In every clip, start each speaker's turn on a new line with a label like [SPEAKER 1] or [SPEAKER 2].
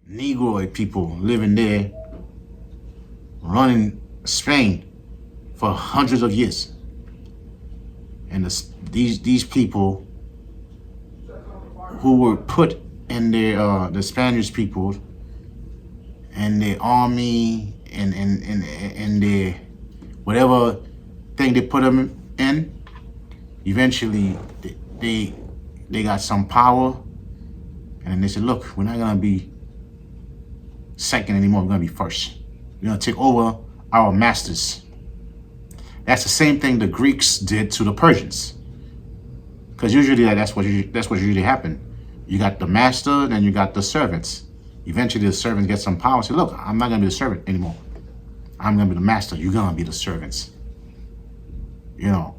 [SPEAKER 1] Negroid people living there, running Spain for hundreds of years. And these people who were put in the Spanish people and their army and their whatever thing they put them in, eventually they got some power, and then they said, look, we're not gonna be second anymore, we're gonna be first. We're gonna take over our masters. That's the same thing the Greeks did to the Persians. Because usually that's what usually happened. You got the master, then you got the servants. Eventually the servants get some power and say, look, I'm not gonna be the servant anymore. I'm gonna be the master, you're gonna be the servants. You know,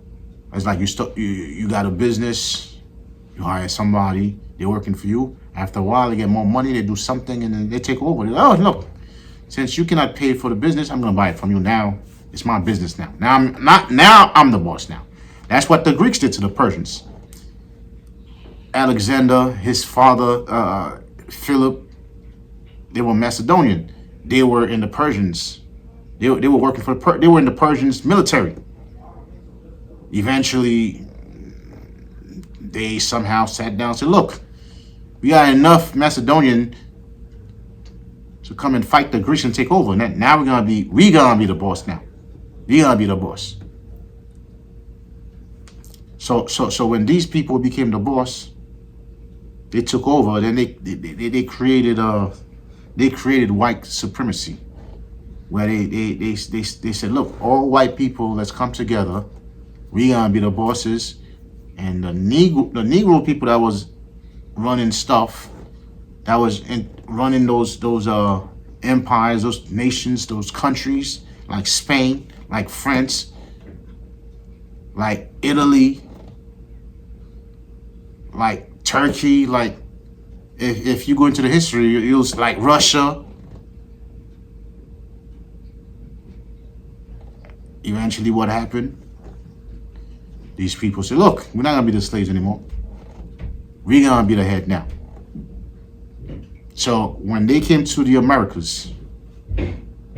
[SPEAKER 1] it's like you got a business, you hire somebody, they're working for you. After a while, they get more money, they do something, and then they take over. They're like, oh, look, since you cannot pay for the business, I'm gonna buy it from you now. It's my business now. Now I'm the boss now. That's what the Greeks did to the Persians. Alexander, his father, Philip, they were Macedonian. They were in the Persians. They were working for they were in the Persians military. Eventually, they somehow sat down and said, look, we got enough Macedonian to come and fight the Greeks and take over. And now we're gonna be the boss now. We're gonna be the boss. So when these people became the boss, they took over. Then they created white supremacy, where they said, look, all white people, let's come together. We're gonna be the bosses, and the Negro people that was running stuff, that was running those empires, those nations, those countries like Spain, like France, like Italy, like Turkey, like if you go into the history, you'll like Russia. Eventually, what happened? These people said, look, we're not gonna be the slaves anymore. We're gonna be the head now. So when they came to the Americas,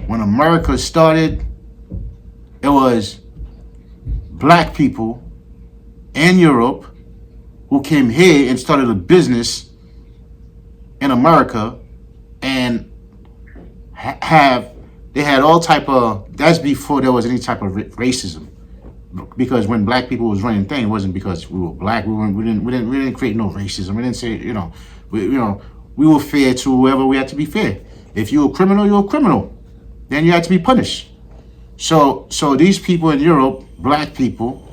[SPEAKER 1] when America started, it was black people in Europe who came here and started a business in America, and they had all type of, that's before there was any type of racism. Because when black people was running things, it wasn't because we were black. We didn't create no racism. We didn't say, we were fair to whoever we had to be fair. If you're a criminal, you're a criminal. Then you had to be punished. So these people in Europe, black people,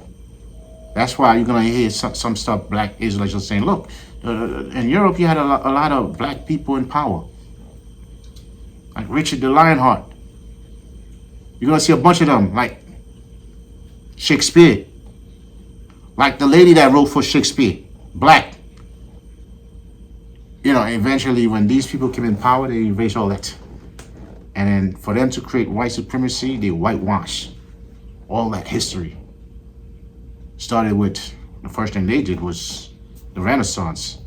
[SPEAKER 1] that's why you're gonna hear some stuff black Israelites are saying, look, in Europe you had a lot of black people in power. Like Richard the Lionheart. You're gonna see a bunch of them, like Shakespeare, like the lady that wrote for Shakespeare, black. Eventually when these people came in power, they erased all that. And then for them to create white supremacy, they whitewash all that history. Started with, the first thing they did was the Renaissance.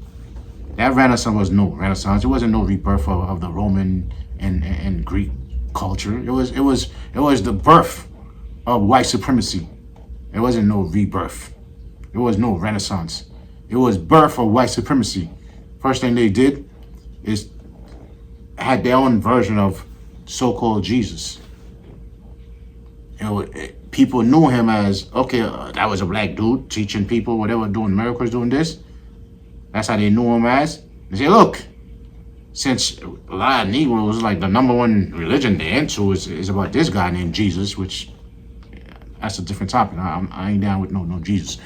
[SPEAKER 1] That Renaissance was no Renaissance. It wasn't no rebirth of the Roman and Greek culture. It was the birth of white supremacy. It wasn't no rebirth. It was no Renaissance. It was birth of white supremacy. First thing they did is had their own version of so-called Jesus. People knew him as, okay, that was a black dude teaching people, whatever, doing miracles, doing this. That's how they knew him as. They say, look, since a lot of Negroes, like the number one religion they're into is about this guy named Jesus, which that's a different topic. I ain't down with no Jesus.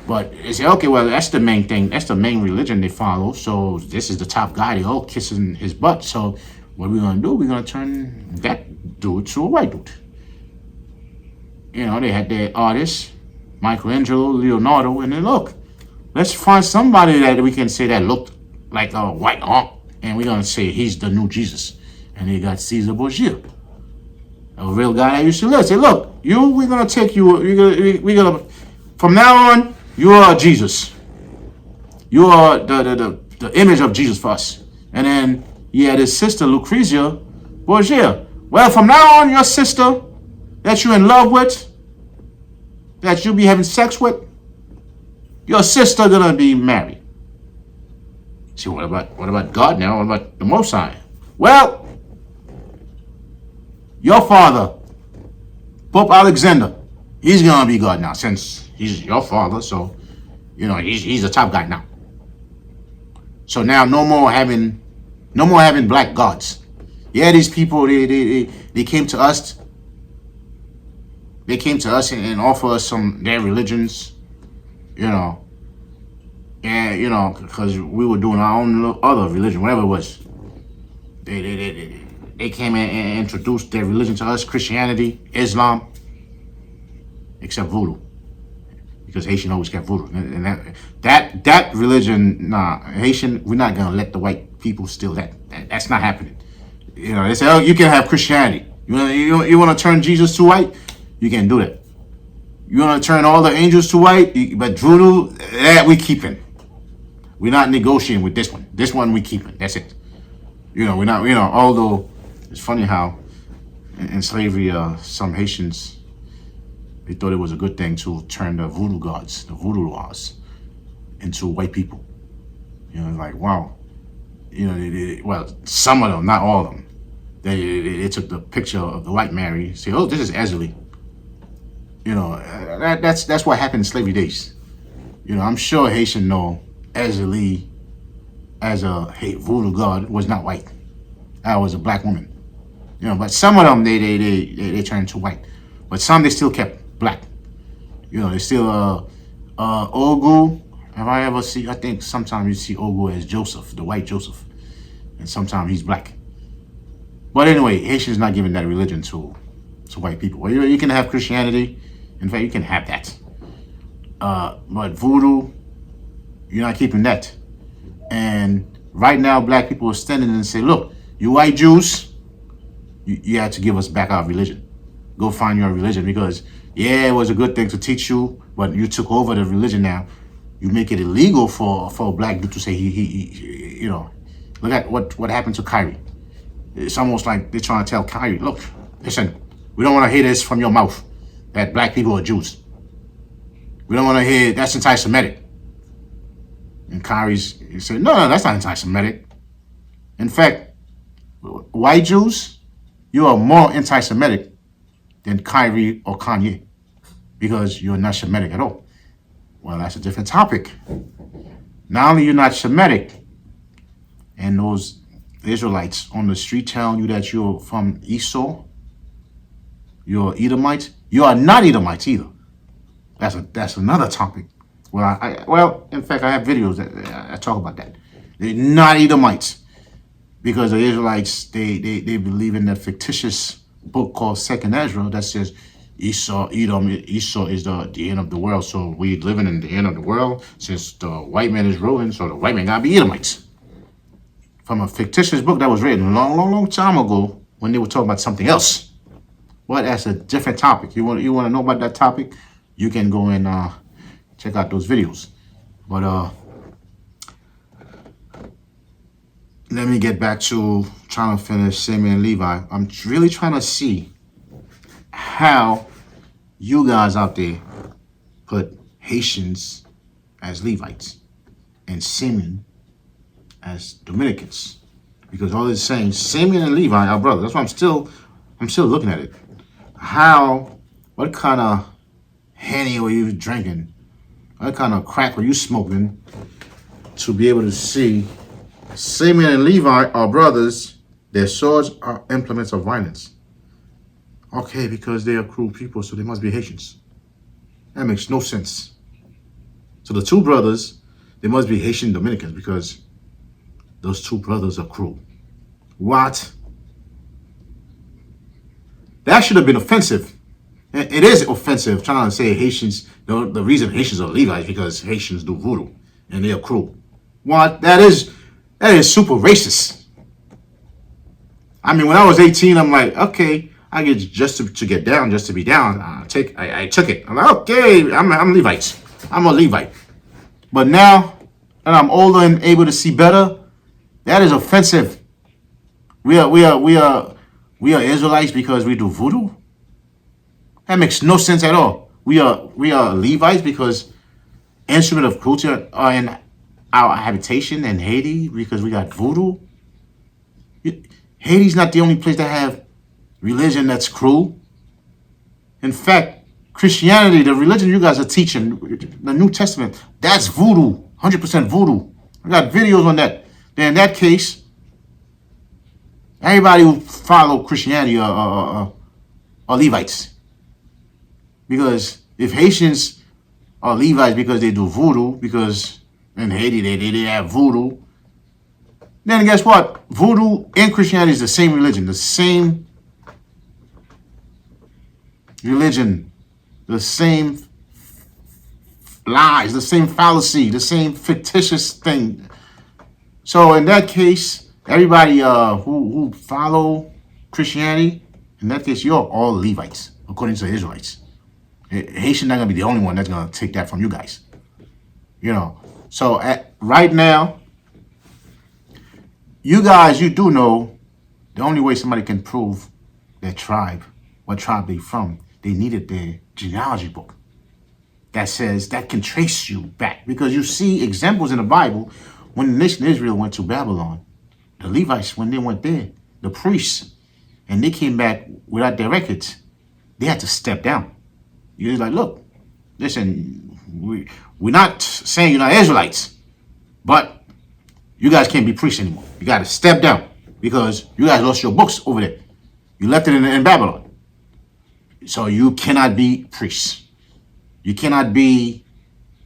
[SPEAKER 1] But they say, okay, well, that's the main thing. That's the main religion they follow. So this is the top guy. They all kissing his butt. So what we're going to do, we're going to turn that dude to a white dude. They had their artists, Michelangelo, Leonardo, and then look, let's find somebody that we can say that looked like a white art, and we're going to say he's the new Jesus. And they got Caesar Borgia, a real guy that used to live. Say, look, we're going to take you, we're going to, from now on, you are Jesus. You are the image of Jesus for us. And then He had his sister Lucrezia Borgia. Well, from now on, your sister that you're in love with, that you'll be having sex with, your sister gonna be married. See, what about God now? What about the Most High? Well, your father, Pope Alexander, he's gonna be God now, since he's your father. So, he's the top guy now. So now, no more having black gods. Yeah, these people they came to us. They came to us and offer us their religions, and because we were doing our own other religion, whatever it was. They came in and introduced their religion to us: Christianity, Islam, except voodoo, because Haitian always kept voodoo, and that religion, Haitian, we're not gonna let the white people steal that. That's not happening. They say, oh, you can have Christianity. You want to turn Jesus to white? You can do that. You want to turn all the angels to white? But voodoo, that we keeping. We're not negotiating with this one. This one we keeping. That's it. We're not. Although it's funny how in slavery, some Haitians, they thought it was a good thing to turn the voodoo gods, the voodoo laws, into white people. Like, wow. Well, some of them, not all of them. They took the picture of the white Mary, say, oh, this is Ezeli. That's what happened in slavery days. I'm sure Haitian know Ezeli as a voodoo god was not white. That was a black woman. But some of them they turned to white. But some they still kept black. They still Ogu. Have I ever see? I think sometimes you see Ogu as Joseph, the white Joseph, and sometimes he's black. But anyway, Haitians not giving that religion to white people. Well, you can have Christianity. In fact, you can have that. But voodoo, you're not keeping that. And right now, black people are standing and say, look, you white Jews, you have to give us back our religion. Go find your religion, because, yeah, it was a good thing to teach you, but you took over the religion now. You make it illegal for a black dude to say he look at what happened to Kyrie. It's almost like they're trying to tell Kyrie, look, listen, we don't want to hear this from your mouth, that black people are Jews. We don't want to hear that's anti-Semitic. And Kyrie's said, no, that's not anti-Semitic. In fact, white Jews, you are more anti-Semitic than Kyrie or Kanye, because you're not Semitic at all. Well, that's a different topic. Not only you're not Semitic, and those Israelites on the street telling you that you're from Esau, you're Edomite, you are not Edomites either. That's another topic. Well, in fact, I have videos that I talk about that. They're not Edomites, because the Israelites, they believe in that fictitious book called Second Ezra that says Esau is the end of the world. So we living in the end of the world since the white man is ruling. So the white man gotta be Edomites. From a fictitious book that was written a long time ago when they were talking about something else. Well, that's a different topic. You want to know about that topic? You can go and check out those videos. But let me get back to trying to finish Simeon and Levi. I'm really trying to see how you guys out there put Haitians as Levites and Simeon as Dominicans, because all it's saying, Simeon and Levi are brothers. That's why I'm still looking at it. What kind of Henny were you drinking? What kind of crack were you smoking to be able to see Simeon and Levi are brothers? Their swords are implements of violence. Okay, because they are cruel people, so they must be Haitians. That makes no sense. So the two brothers, they must be Haitian Dominicans, because those two brothers are cruel. What? That should have been offensive. It is offensive trying to say Haitians, the reason Haitians are Levites is because Haitians do voodoo and they are cruel. What? That is super racist. I mean, when I was 18, I'm like, okay, I get just to get down, just to be down. I took it. I'm like, okay, I'm Levites. I'm a Levite. But now that I'm older and able to see better, that is offensive. We are Israelites because we do voodoo. That makes no sense at all. We are Levites because instrument of culture are in our habitation in Haiti because we got voodoo. Haiti's not the only place that have religion that's cruel. In fact, Christianity, the religion you guys are teaching, the New Testament, that's voodoo, 100% voodoo. I got videos on that. Then in that case, everybody who follow Christianity are Levites. Because if Haitians are Levites because they do voodoo, because in Haiti they have voodoo, then guess what? Voodoo and Christianity is the same religion, the same lies, the same fallacy, the same fictitious thing. So in that case, everybody who follow Christianity, in that case, you're all Levites, according to the Israelites. Haitian not gonna be the only one that's gonna take that from you guys. So right now, you guys, you do know the only way somebody can prove their tribe, what tribe they from, they needed their genealogy book that can trace you back. Because you see examples in the Bible when the nation of Israel went to Babylon, the Levites, when they went there, the priests, and they came back without their records, they had to step down. You're like, look, listen, we're not saying you're not Israelites, but you guys can't be priests anymore. You got to step down because you guys lost your books over there. You left it in Babylon. So you cannot be priests. You cannot be,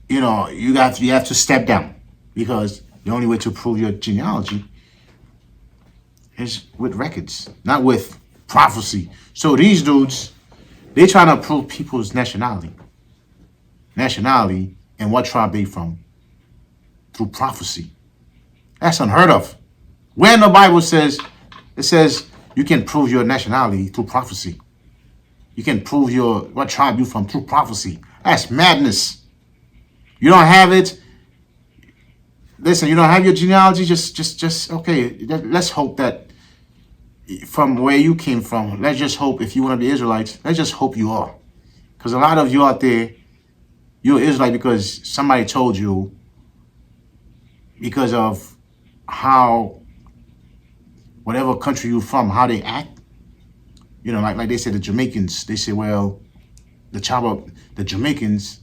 [SPEAKER 1] you have to step down because the only way to prove your genealogy is with records, not with prophecy. So these dudes, they trying to prove people's nationality and what tribe they from through prophecy. That's unheard of. Where in the Bible it says you can prove your nationality through prophecy. You can prove what tribe you from through prophecy. That's madness. You don't have it. Listen, you don't have your genealogy. Just okay. Let's hope that from where you came from. Let's just hope if you want to be Israelites. Let's just hope you are, because a lot of you out there, you're Israelite because somebody told you, because of how whatever country you're from, how they act. Like they said, the Jamaicans, they say, well, the Jamaicans,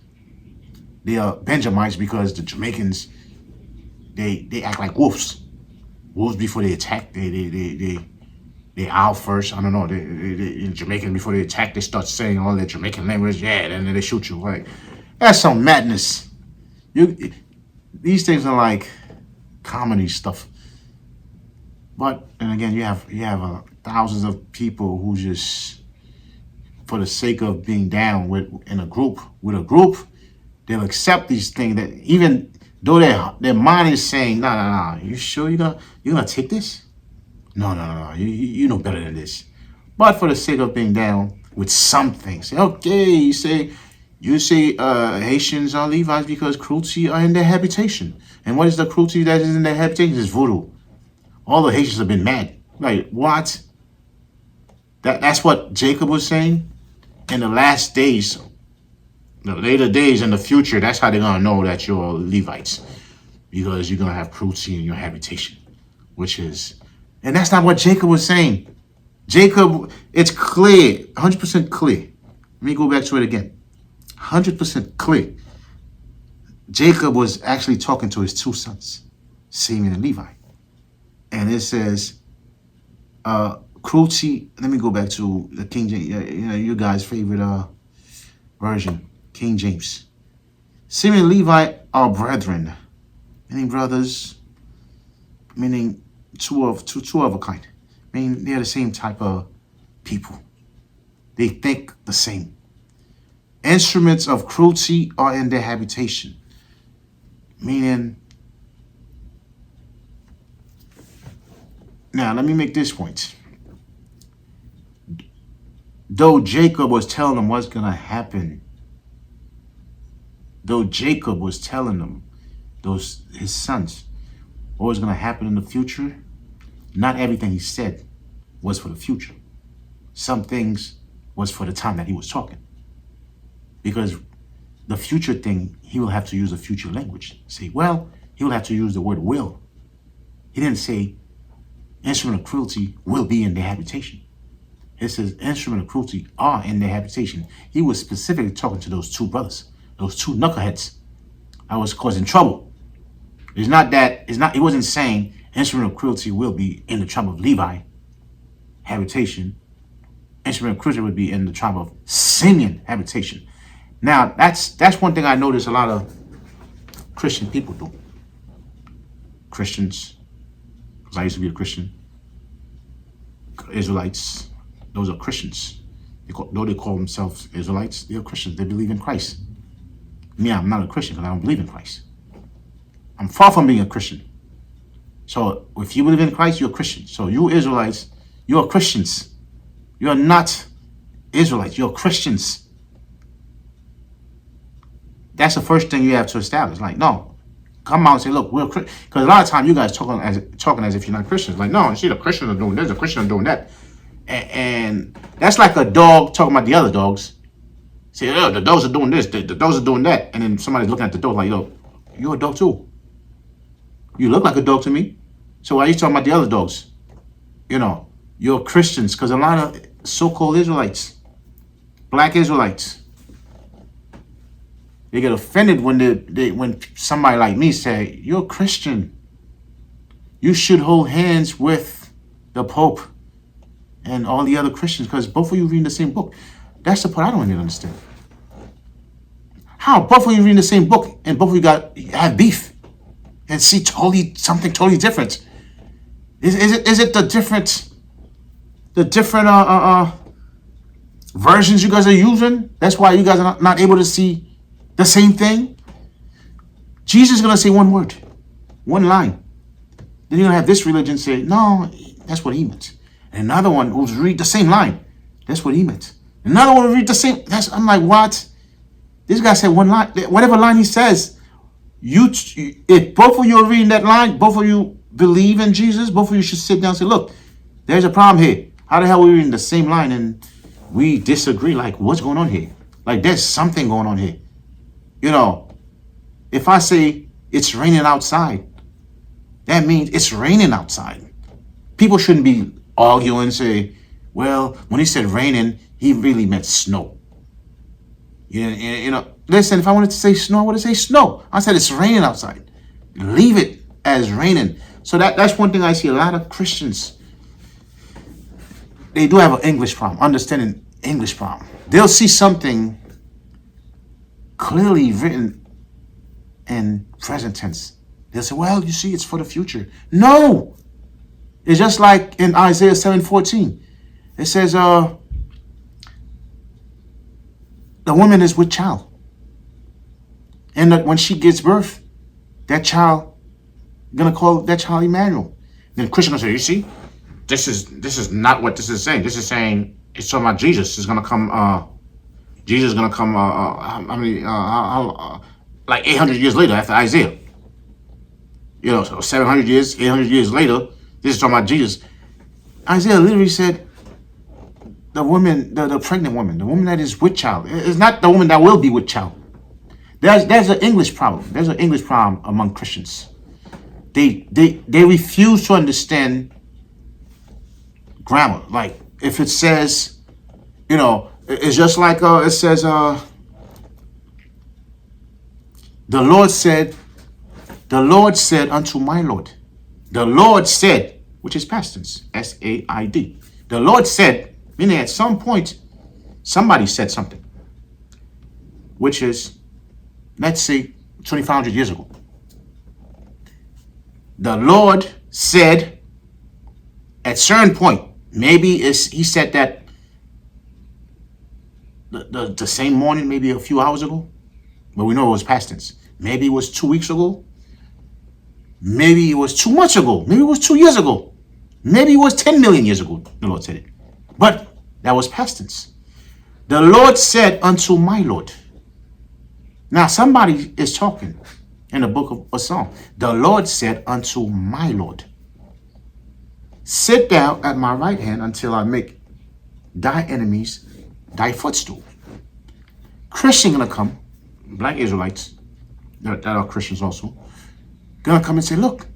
[SPEAKER 1] they are Benjamites because the Jamaicans, they act like wolves. Wolves before they attack, they howl first. I don't know. In Jamaican, before they attack, they start saying all their Jamaican language. Yeah, and then they shoot you. Like, that's some madness. These things are like comedy stuff. And again, you have thousands of people who just, for the sake of being down with a group, they'll accept these things that even though their mind is saying, no, you sure you're gonna take this? No, you know better than this. But for the sake of being down with something, say, okay, you say Haitians are Levites because cruelty are in their habitation. And what is the cruelty that is in their habitation? It's voodoo. All the Haitians have been mad. Like, what? That's what Jacob was saying. In the last days, the later days in the future, that's how they're going to know that you're Levites. Because you're going to have cruelty in your habitation. And that's not what Jacob was saying. Jacob, it's clear, 100% clear. Let me go back to it again. 100% clear. Jacob was actually talking to his two sons, Simeon and Levi. And it says, cruelty. Let me go back to the King James, you guys' favorite version, King James. Simeon and Levi are brethren, meaning brothers, meaning two of a kind. Meaning they're the same type of people. They think the same. Instruments of cruelty are in their habitation, meaning. Now, let me make this point. Though Jacob was telling them what's going to happen, his sons, what was going to happen in the future, not everything he said was for the future. Some things was for the time that he was talking. Because the future thing, he will have to use a future language. Say, well, he will have to use the word will. He didn't say instrument of cruelty will be in their habitation. It says instrument of cruelty are in their habitation. He was specifically talking to those two brothers, those two knuckleheads that was causing trouble. He wasn't saying instrument of cruelty will be in the tribe of Levi habitation. Instrument of cruelty would be in the tribe of Simeon habitation. Now, that's one thing I notice a lot of Christian people do. Christians, because I used to be a Christian. Israelites, those are Christians. Though they call themselves Israelites, they're Christians. They believe in Christ. Me, I'm not a Christian because I don't believe in Christ. I'm far from being a Christian. So if you believe in Christ, you're a Christian. So you Israelites, you're Christians. You're not Israelites, you're Christians. That's the first thing you have to establish. Like, no, come out and say, look, we're Christians. Because a lot of times you guys talking as if you're not Christians. Like, no, see, the Christians are doing this, the Christians are doing that. And that's like a dog talking about the other dogs. Say, oh, the dogs are doing this, the dogs are doing that. And then somebody's looking at the dog like, yo, you're a dog too. You look like a dog to me. So why are you talking about the other dogs? You know, you're Christians. Because a lot of so-called Israelites, black Israelites, they get offended when when somebody like me say, you're a Christian. You should hold hands with the Pope and all the other Christians because both of you reading the same book. That's the part I don't really understand. How both of you reading the same book and both of you have beef and see something totally different? Is it the different versions you guys are using? That's why you guys are not able to see the same thing. Jesus is going to say one word, one line. Then you're going to have this religion say, no, that's what he meant. And another one will read the same line. That's what he meant. Another one will read the same. I'm like, what? This guy said one line. Whatever line he says, if both of you are reading that line, both of you believe in Jesus, both of you should sit down and say, look, there's a problem here. How the hell are we reading the same line and we disagree? Like, what's going on here? Like, there's something going on here. You know, if I say it's raining outside, that means it's raining outside. People shouldn't be arguing and say, well, when he said raining, he really meant snow. You know, listen, if I wanted to say snow, I would have said snow. I said it's raining outside. Leave it as raining. So that's one thing I see a lot of Christians. They do have an English problem, understanding English problem. They'll see something clearly written in present tense. They'll say, well, you see, it's for the future. No! It's just like in Isaiah 7:14. It says, the woman is with child. And that when she gives birth, that child, gonna call that child Emmanuel. Then Christian will say, you see, this is not what this is saying. This is saying, it's talking about Jesus is gonna come, Jesus is going to come, like 800 years later after Isaiah. You know, so 700 years, 800 years later, this is talking about Jesus. Isaiah literally said, the woman, the pregnant woman, the woman that is with child, is not the woman that will be with child. There's an English problem. There's an English problem among Christians. They refuse to understand grammar. Like, if it says, you know, it's just like it says, the Lord said unto my Lord. The Lord said, which is past tense, S-A-I-D. The Lord said, meaning at some point, somebody said something, which is, let's say, 2,500 years ago. The Lord said, at certain point, maybe he said that the same morning, maybe a few hours ago, but we know it was past tense. Maybe it was 2 weeks ago. Maybe it was 2 months ago. Maybe it was 2 years ago. Maybe it was 10 million years ago, the Lord said it. But that was past tense. The Lord said unto my Lord. Now somebody is talking in the book of a Psalm. The Lord said unto my Lord. sit down at my right hand until I make thy enemies thy footstool. Christian gonna come, black Israelites, that are Christians also, gonna come and say, look,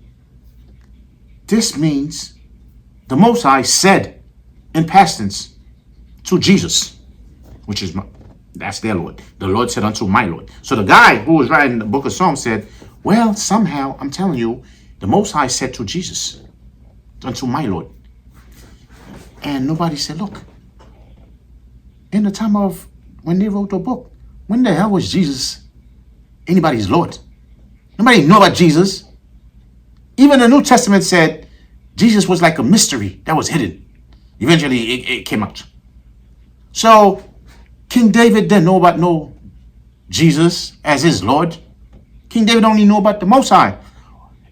[SPEAKER 1] this means the Most High said in past tense to Jesus, which is that's their Lord. The Lord said unto my Lord. So the guy who was writing the book of Psalms said, well, somehow, I'm telling you, the Most High said to Jesus, unto my Lord. And nobody said, look, in the time of when they wrote the book, when the hell was Jesus anybody's Lord? Nobody knew about Jesus. Even the New Testament said Jesus was like a mystery that was hidden. Eventually, it came out. So, King David didn't know about no Jesus as his Lord. King David only knew about the Most High.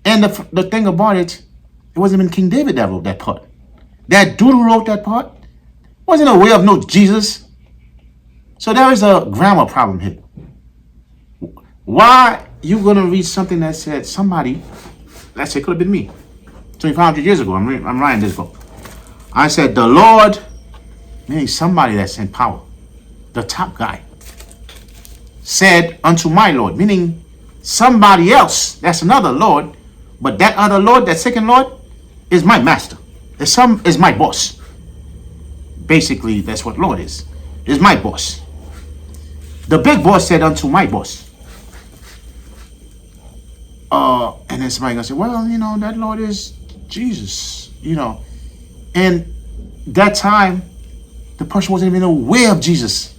[SPEAKER 1] And the thing about it, it wasn't even King David that wrote that part. That dude who wrote that part wasn't aware of no Jesus. So there is a grammar problem here. Why you gonna read something that said somebody, let's say it could have been me, 2,500 years ago, I'm writing this book. I said the Lord, meaning somebody that's in power, the top guy, said unto my Lord, meaning somebody else, that's another Lord, but that other Lord, that second Lord, is my master. Is my boss. Basically, that's what Lord is. Is my boss. The big boss said unto my boss. And then somebody gonna say, well, you know, that Lord is Jesus, you know. And that time, the person wasn't even aware of Jesus.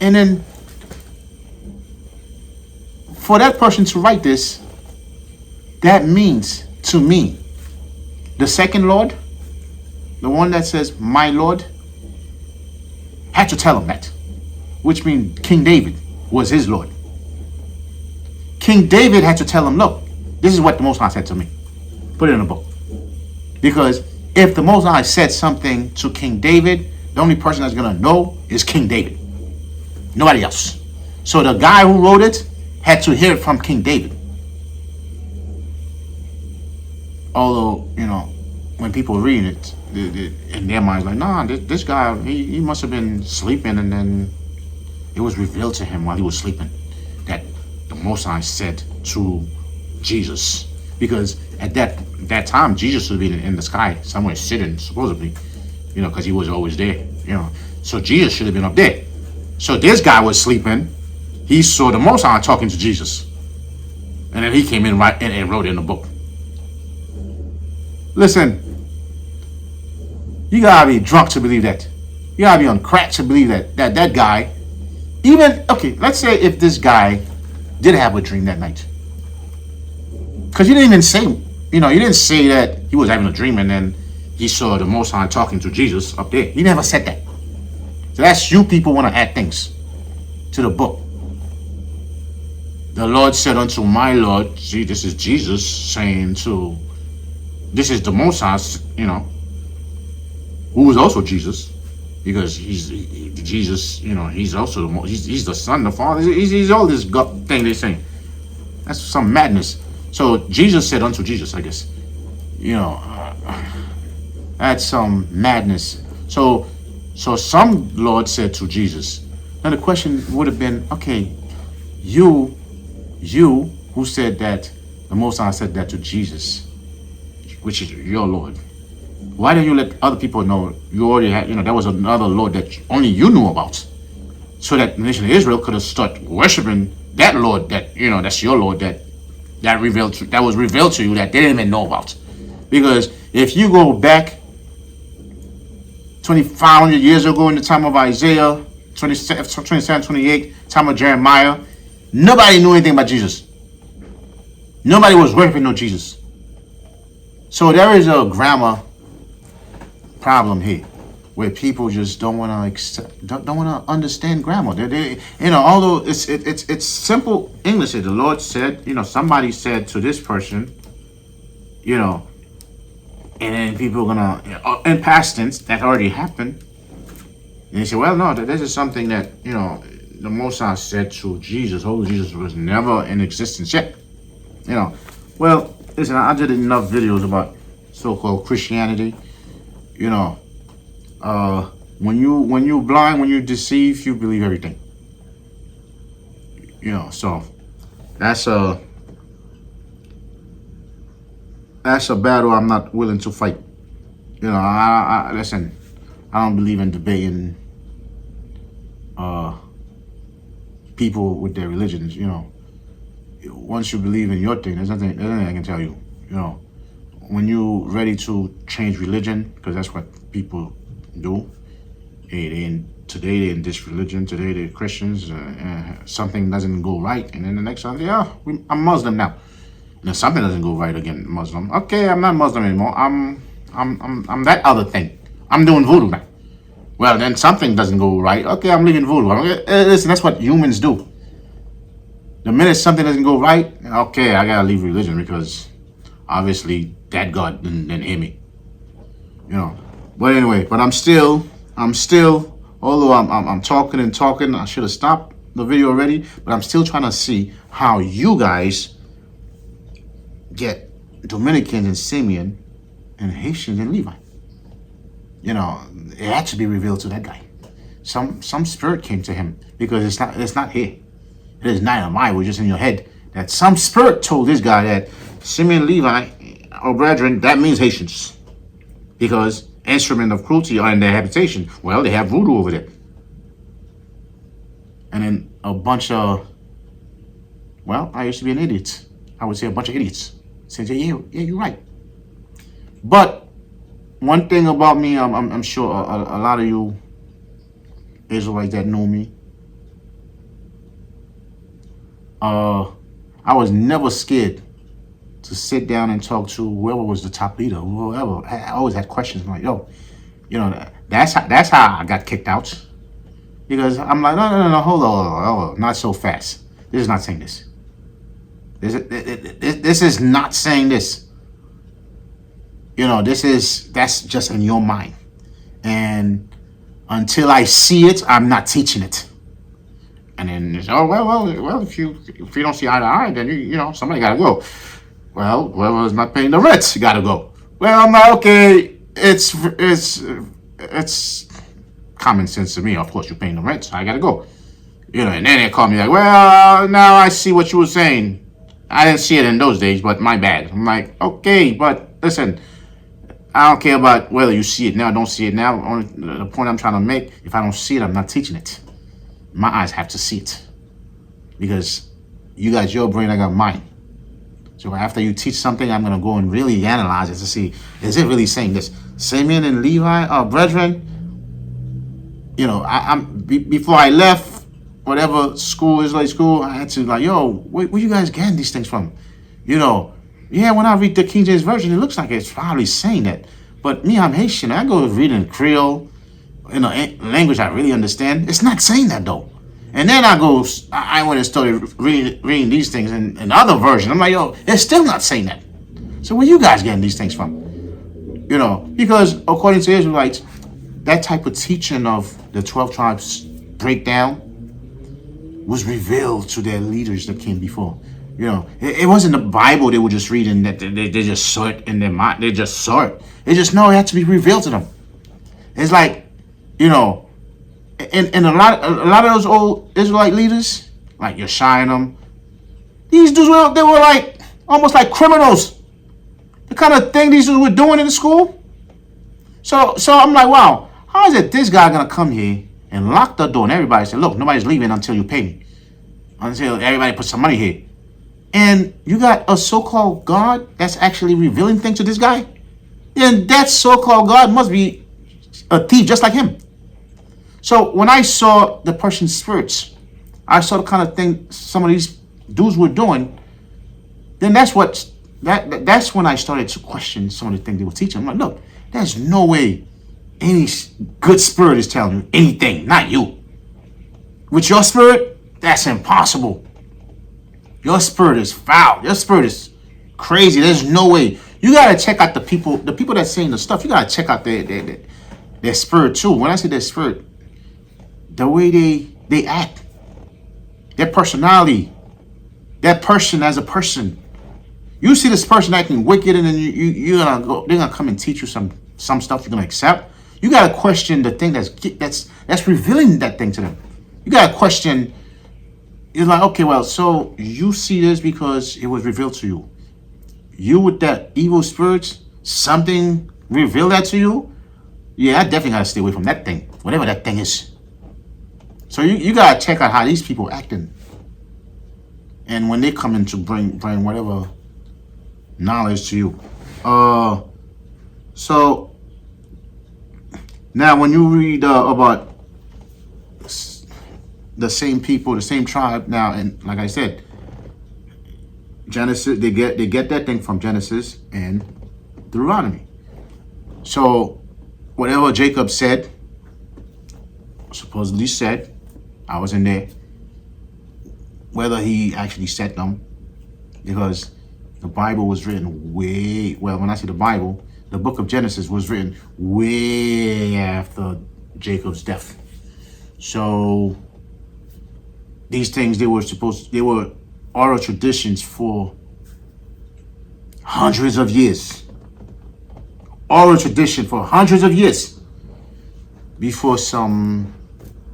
[SPEAKER 1] And then for that person to write this, that means to me, the second Lord, the one that says my Lord, had to tell him that, which means King David was his Lord. King David had to tell him, look, this is what the Most High said to me. Put it in a book. Because if the Most High said something to King David, the only person that's going to know is King David. Nobody else. So the guy who wrote it had to hear it from King David. Although, you know, when people are reading it, in their minds, like, nah, this guy, he must have been sleeping, and then it was revealed to him while he was sleeping that the Most High said to Jesus. Because at that time, Jesus would be in the sky somewhere sitting, supposedly, you know, because he was always there, you know. So Jesus should have been up there. So this guy was sleeping. He saw the Most High talking to Jesus. And then he came in right and wrote it in the book. Listen, you gotta be drunk to believe that. You gotta be on crack to believe that guy, even, okay, let's say if this guy did have a dream that night. Because you didn't even say, you know, you didn't say that he was having a dream and then he saw the Most High talking to Jesus up there. He never said that. So that's you people want to add things to the book. The Lord said unto my Lord, see, this is Jesus saying to, this is the Most High, you know, who is also Jesus, because Jesus, you know, he's also he's the Son, the Father, he's all this thing they're saying. That's some madness. So Jesus said unto Jesus, I guess, you know, that's some madness. So some Lord said to Jesus. Now the question would have been, okay, you who said that the Most High said that to Jesus, which is your Lord, why didn't you let other people know you already had, you know, there was another Lord that only you knew about, so that the nation of Israel could have started worshiping that Lord that, you know, that's your Lord that was revealed to you that they didn't even know about. Because if you go back 2,500 years ago in the time of Isaiah, 27, 28, time of Jeremiah, nobody knew anything about Jesus. Nobody was worshiping no Jesus. So there is a grammar problem here, where people just don't want to accept, don't want to understand grammar. They you know, although it's simple English. The Lord said, you know, somebody said to this person, you know, and then people are gonna, you know, in past tense that already happened. And they say, well, no, this is something that, you know, the Most High said to Jesus. Holy Jesus was never in existence yet. You know, well, listen, I did enough videos about so-called Christianity. You know, when you blind, when you deceive, you believe everything. You know, so that's a battle I'm not willing to fight. You know, I listen. I don't believe in debating people with their religions. You know, once you believe in your thing, there's nothing I can tell you. You know, when you're ready to change religion, because that's what people do. Today they're in this religion, today they're Christians. Something doesn't go right, and then the next time, I'm Muslim now. And then something doesn't go right again, Muslim. Okay, I'm not Muslim anymore. I'm that other thing. I'm doing voodoo now. Well, then something doesn't go right. Okay, I'm leaving voodoo. Listen, that's what humans do. The minute something doesn't go right, okay, I gotta leave religion because obviously that God didn't hear me. You know. But anyway, I'm still. Although I'm talking and talking, I should have stopped the video already. But I'm still trying to see how you guys get Dominicans and Simeon and Haitians and Levi. You know, it had to be revealed to that guy. Some spirit came to him because it's not here. It is not in mind. We're just in your head. That some spirit told this guy that Simeon, Levi, or brethren, that means Haitians, because instrument of cruelty are in their habitation. Well, they have voodoo over there, and then a bunch of, well, I used to be an idiot. I would say a bunch of idiots said, yeah, you're right. But one thing about me, I'm sure a lot of you Israelites that know me, I was never scared to sit down and talk to whoever was the top leader, whoever. I always had questions. I'm like, yo, you know, that's how I got kicked out. Because I'm like, no, hold on, not so fast. This is not saying this. This is not saying this. You know, that's just in your mind. And until I see it, I'm not teaching it. And then it's, well, if you don't see eye to eye, then you know somebody gotta go. Well, whoever's not paying the rent gotta go. Well, I'm like, okay, it's common sense to me. Of course, you're paying the rent, so I gotta go. You know, and then they call me like, well, now I see what you were saying. I didn't see it in those days, but my bad. I'm like, okay, but listen, I don't care about whether you see it now, don't see it now. Only the point I'm trying to make, if I don't see it, I'm not teaching it. My eyes have to see it. Because you got your brain, I got mine. So after you teach something, I'm going to go and really analyze it to see, is it really saying this? Simeon and Levi, brethren, you know, before I left, whatever school, Israelite school, I had to like, yo, where you guys getting these things from? You know, yeah, when I read the King James Version, it looks like it's probably saying that. But me, I'm Haitian. I go reading Creole, in a language I really understand. It's not saying that though. And then I went and started reading these things in other versions. I'm like, yo, it's still not saying that. So where you guys getting these things from? You know, because according to Israelites, that type of teaching of the 12 tribes breakdown was revealed to their leaders that came before. You know, it wasn't the Bible they were just reading that they just saw it in their mind. They just saw it. They just know it had to be revealed to them. It's like, you know, and a lot of those old Israelite leaders, like Yeshua and them, these dudes they were like almost like criminals. The kind of thing these dudes were doing in the school. So I'm like, wow, how is it this guy gonna come here and lock the door and everybody say, look, nobody's leaving until you pay me, until everybody puts some money here, and you got a so-called God that's actually revealing things to this guy, then that so-called God must be a thief just like him. So when I saw the Persian spirits, I saw the kind of thing some of these dudes were doing, then that's when I started to question some of the things they were teaching. I'm like, look, there's no way any good spirit is telling you anything, not you. With your spirit, that's impossible. Your spirit is foul. Your spirit is crazy. There's no way. You gotta check out the people that's saying the stuff. You gotta check out their spirit too. When I say their spirit, the way they act, their personality, that person as a person. You see this person acting wicked, and then you're gonna go. They're gonna come and teach you some stuff you're gonna accept. You gotta question the thing that's revealing that thing to them. You gotta question. You're like, okay, well, so you see this because it was revealed to you. You with that evil spirit, something revealed that to you. Yeah, I definitely gotta stay away from that thing, whatever that thing is. So you gotta check out how these people acting, and when they come in to bring whatever knowledge to you. So now when you read about the same people, the same tribe, now, and like I said, Genesis, they get that thing from Genesis and Deuteronomy. So whatever Jacob said, supposedly said, I was in there. Whether he actually said them, because the Bible was written when I say the Bible, the book of Genesis was written way after Jacob's death. So these things, they were oral traditions for hundreds of years. Oral tradition for hundreds of years before some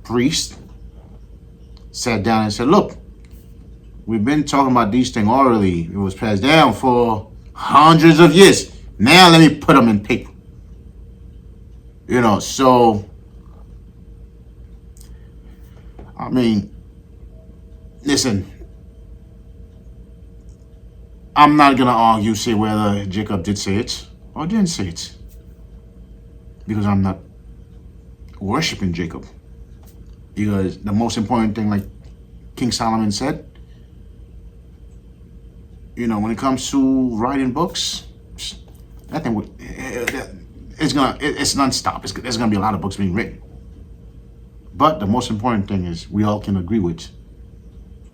[SPEAKER 1] priest sat down and said, look, we've been talking about these things orally. It was passed down for hundreds of years. Now let me put them in paper. So, I mean, listen, I'm not going to argue, say whether Jacob did say it or didn't say it, because I'm not worshiping Jacob. Because the most important thing, like King Solomon said, when it comes to writing books, that thing it's nonstop. There's gonna be a lot of books being written. But the most important thing is we all can agree with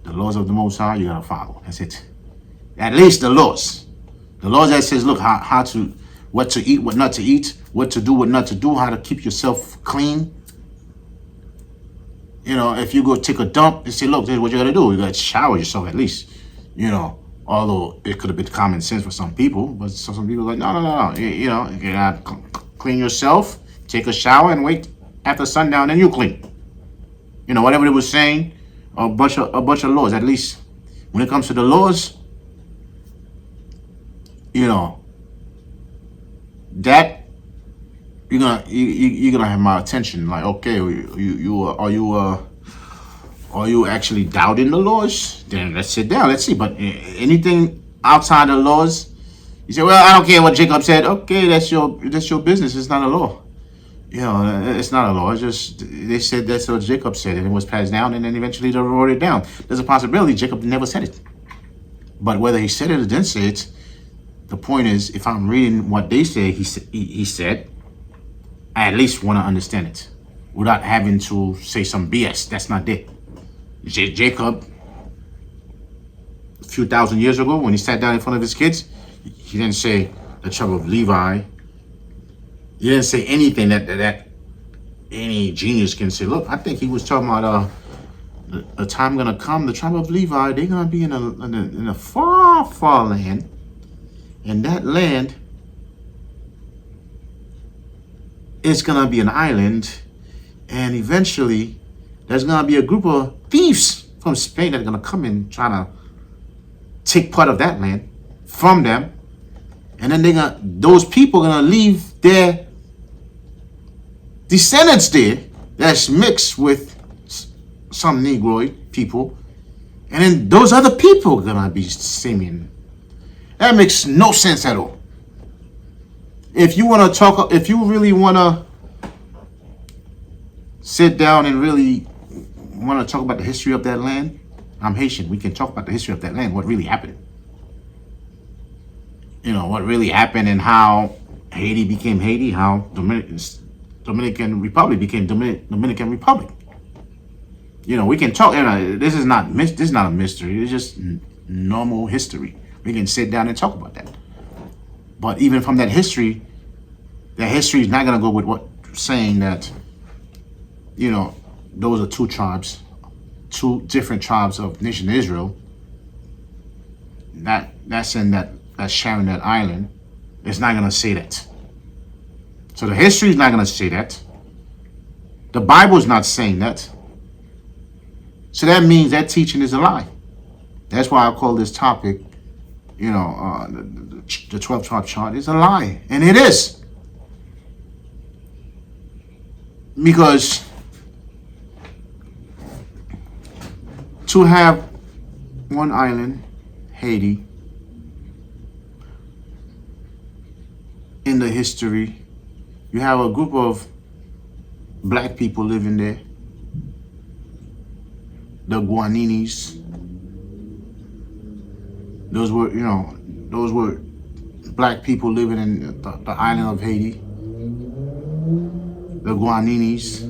[SPEAKER 1] the laws of the Most High. You gotta follow. That's it. At least the laws that says, look, what to eat, what not to eat, what to do, what not to do, how to keep yourself clean. If you go take a dump, they say, look, this is what you gotta do. You gotta shower yourself at least. Although it could have been common sense for some people, but some people are like, no. You gotta clean yourself, take a shower, and wait after sundown, and you clean. Whatever they were saying, a bunch of laws. At least when it comes to the laws, that you're gonna have my attention. Like, okay, are you actually doubting the laws? Then let's sit down. Let's see. But anything outside the laws, you say, well, I don't care what Jacob said. Okay, that's your business. It's not a law. It's not a law. It's just they said that's what Jacob said, and it was passed down, and then eventually they wrote it down. There's a possibility Jacob never said it. But whether he said it or didn't say it, the point is, if I'm reading what they say he said, I at least want to understand it without having to say some BS. That's not it. Jacob, a few thousand years ago, when he sat down in front of his kids, he didn't say the tribe of Levi. He didn't say anything that any genius can say. Look, I think he was talking about a time gonna come. The tribe of Levi, they're gonna be in a far, far land, and that land is gonna be an island, and eventually there's gonna be a group of thieves from Spain that are gonna come in trying to take part of that land from them, and then those people are gonna leave their descendants there that's mixed with some Negroid people, and then those other people are gonna be singing. That makes no sense at all. If you really wanna sit down and really want to talk about the history of that land, I'm Haitian. We can talk about the history of that land, what really happened. What really happened, and how Haiti became Haiti, how Dominican Republic became Dominican Republic. We can talk. This is not a mystery. It's just normal history. We can sit down and talk about that. But even from that history is not gonna go with what saying that, those are two different tribes of nation Israel. That's saying that that's sharing that island, it's not going to say that. So the history is not going to say that. The Bible is not saying that. So that means that teaching is a lie. That's why I call this topic, the 12 tribe chart is a lie. And it is. Because to have one island, Haiti, in the history, you have a group of black people living there, the Guaninis. Those were black people living in the island of Haiti. The Guaninis.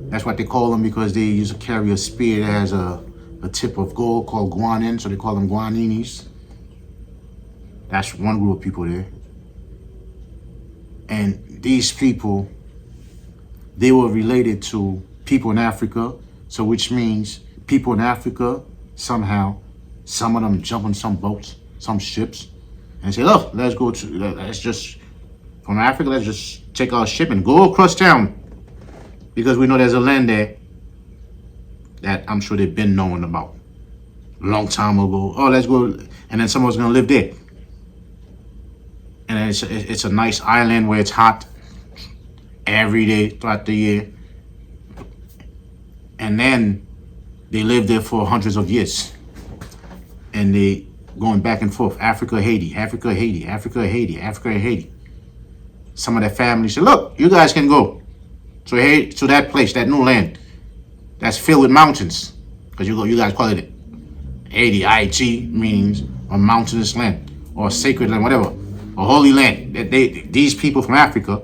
[SPEAKER 1] That's what they call them because they used to carry a spear that has a tip of gold called guanin, so they call them Guaninis. That's one group of people there. And these people, they were related to people in Africa, so which means people in Africa, somehow, some of them jump on some boats, some ships, and say, look, let's just, from Africa, let's just take our ship and go across town. Because we know there's a land there that I'm sure they've been knowing about a long time ago. Oh, let's go, and then someone's gonna live there. And it's a nice island where it's hot every day throughout the year. And then they live there for hundreds of years. And they going back and forth, Africa, Haiti, Africa, Haiti, Africa, Haiti, Africa, Haiti. Some of their families say, look, you guys can go to that place, that new land that's filled with mountains. Because you guys call it Haiti, I-T, means a mountainous land or a sacred land, whatever. A holy land. These people from Africa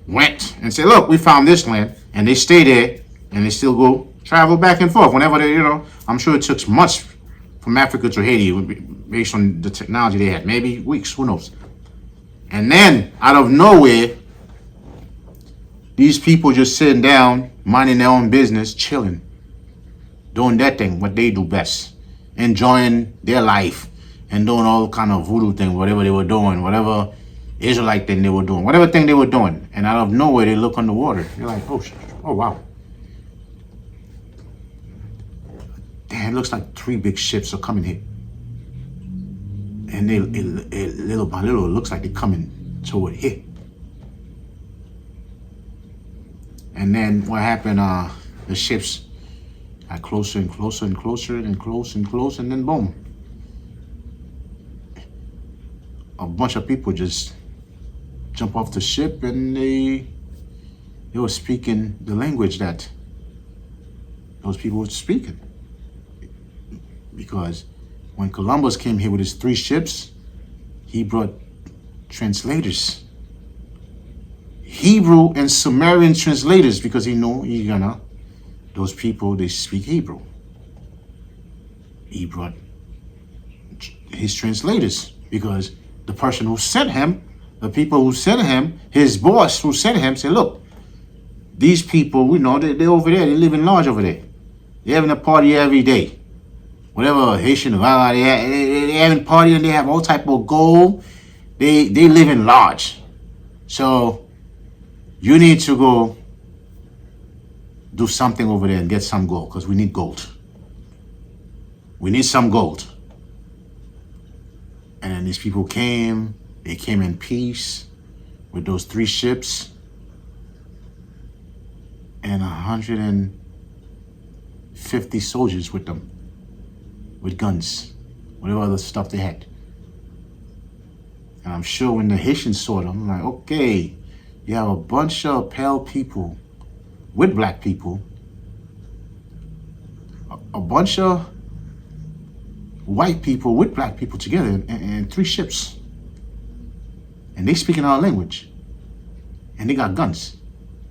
[SPEAKER 1] went and said, look, we found this land, and they stay there, and they still go travel back and forth whenever they, I'm sure it took months from Africa to Haiti based on the technology they had, maybe weeks, who knows. And then, out of nowhere, these people just sitting down, minding their own business, chilling, doing that thing, what they do best, enjoying their life, and doing all kind of voodoo thing, whatever they were doing, whatever Israelite thing they were doing, whatever thing they were doing. And out of nowhere, they look underwater. They're like, oh wow. Damn, it looks like 3 big ships are coming here. And they little by little, it looks like they're coming toward here. And then what happened, the ships got closer and closer and closer and close and close, and then boom. A bunch of people just jump off the ship and they were speaking the language that those people were speaking. Because when Columbus came here with his 3 ships, he brought translators. Hebrew and Sumerian translators, because he knew those people, they speak Hebrew. He brought his translators because the person who sent him, the people who sent him, his boss who sent him said, look, these people, they're over there, they live in lodge over there. They're having a party every day. Whatever Haitian, they're having a party and they have all type of gold. They live in lodge. So you need to go do something over there and get some gold because we need gold. We need some gold. And then these people came, they came in peace with those 3 ships and 150 soldiers with them, with guns, whatever other stuff they had. And I'm sure when the Haitians saw them, like, okay, you have a bunch of pale people with black people, a bunch of white people with black people together in 3 ships. And they speak in our language. And they got guns.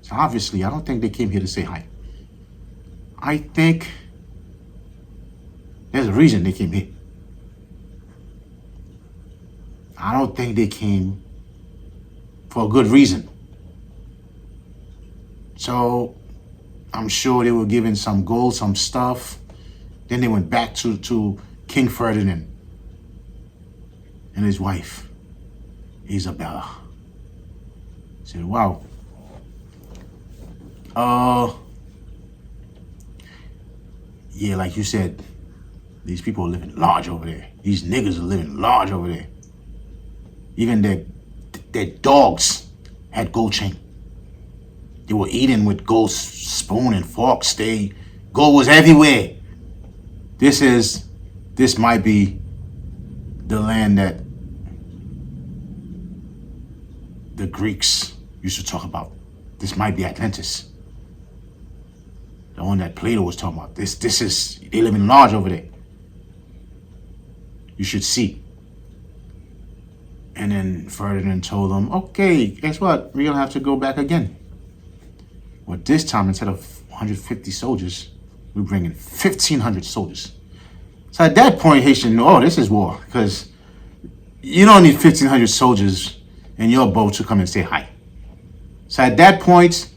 [SPEAKER 1] So obviously, I don't think they came here to say hi. I think there's a reason they came here. I don't think they came for a good reason. So I'm sure they were given some gold, some stuff. Then they went back to King Ferdinand. and his wife, Isabella. Said, wow. Yeah, like you said, these people are living large over there. These niggas are living large over there. Even their dogs had gold chain. They were eating with gold spoon and forks. Gold was everywhere. This might be the land that the Greeks used to talk about. This might be Atlantis. The one that Plato was talking about. They live in large over there. You should see. And then Ferdinand told them, okay, guess what? We're gonna have to go back again. But this time, instead of 150 soldiers, we're bringing 1,500 soldiers. So at that point, Haitian knew, oh, this is war. Because you don't need 1,500 soldiers in your boat to come and say hi. So at that point,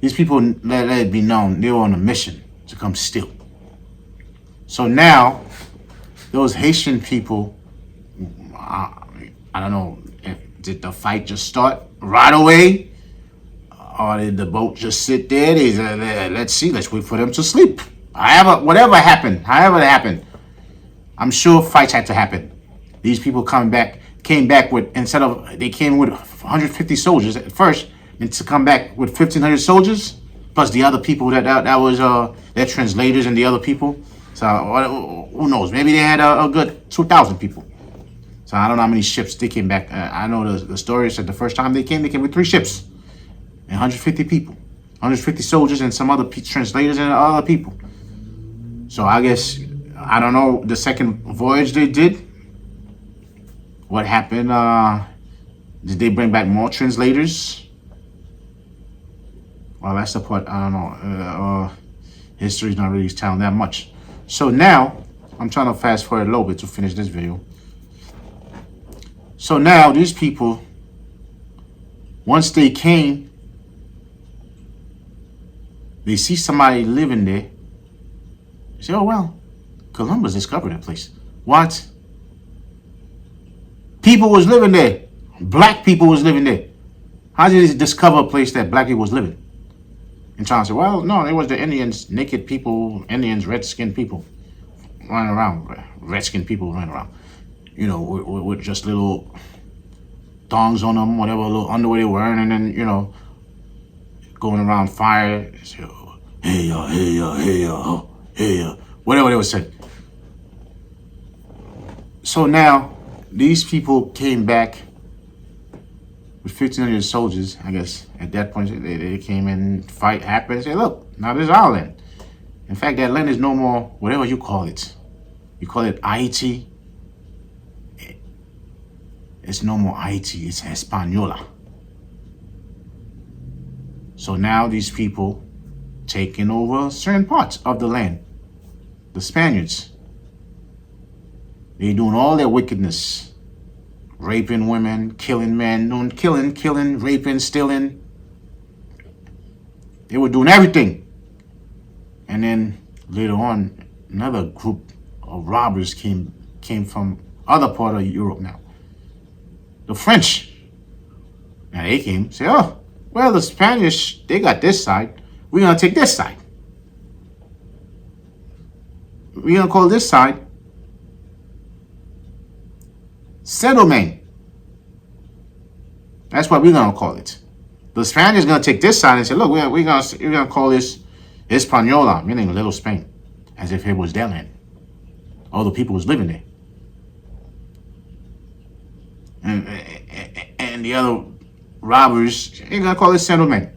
[SPEAKER 1] these people, let it be known, they were on a mission to come steal. So now, those Haitian people, I don't know, did the fight just start right away? Or did the boat just sit there? They said, let's wait for them to sleep. However it happened, I'm sure fights had to happen. These people came back with, they came with 150 soldiers at first, and to come back with 1,500 soldiers, plus the other people that was their translators and the other people. So who knows? Maybe they had a good 2,000 people. So I don't know how many ships they came back. I know the story said the first time they came with 3 ships and 150 people, 150 soldiers and some other translators and other people. So I guess, I don't know, the second voyage they did, what happened? Did they bring back more translators? Well, that's the part, I don't know. History's not really telling that much. So now, I'm trying to fast forward a little bit to finish this video. So now, these people, once they came, they see somebody living there. They say, oh, well, Columbus discovered that place. What? People was living there. Black people was living there. How did they discover a place that black people was living? And trying to say, well, no, it was the Indians, naked people, Indians, red-skinned people running around. Red-skinned people running around. You know, with just little thongs on them, whatever little underwear they were wearing, and then, you know, going around fire. Say, oh, hey, whatever they would say. So now, these people came back with 1,500 soldiers. I guess at that point they came in, fight happened, and say, look, now this is our land. In fact, that land is no more whatever you call it. You call it Haiti. It's no more Haiti, it's Hispaniola. So now these people taking over certain parts of the land. The Spaniards. They doing all their wickedness. Raping women, killing men, doing killing, raping, stealing. They were doing everything. And then later on, another group of robbers came from other part of Europe now. The French. Now they came, say, oh, well, the Spanish, they got this side. We're going to take this side. We're going to call this side Settlement. That's what we're going to call it. The Spanish is going to take this side and say, look, we're going to call this Hispaniola, meaning Little Spain, as if it was their land. All the people was living there. And the other robbers, they're going to call it Settlement.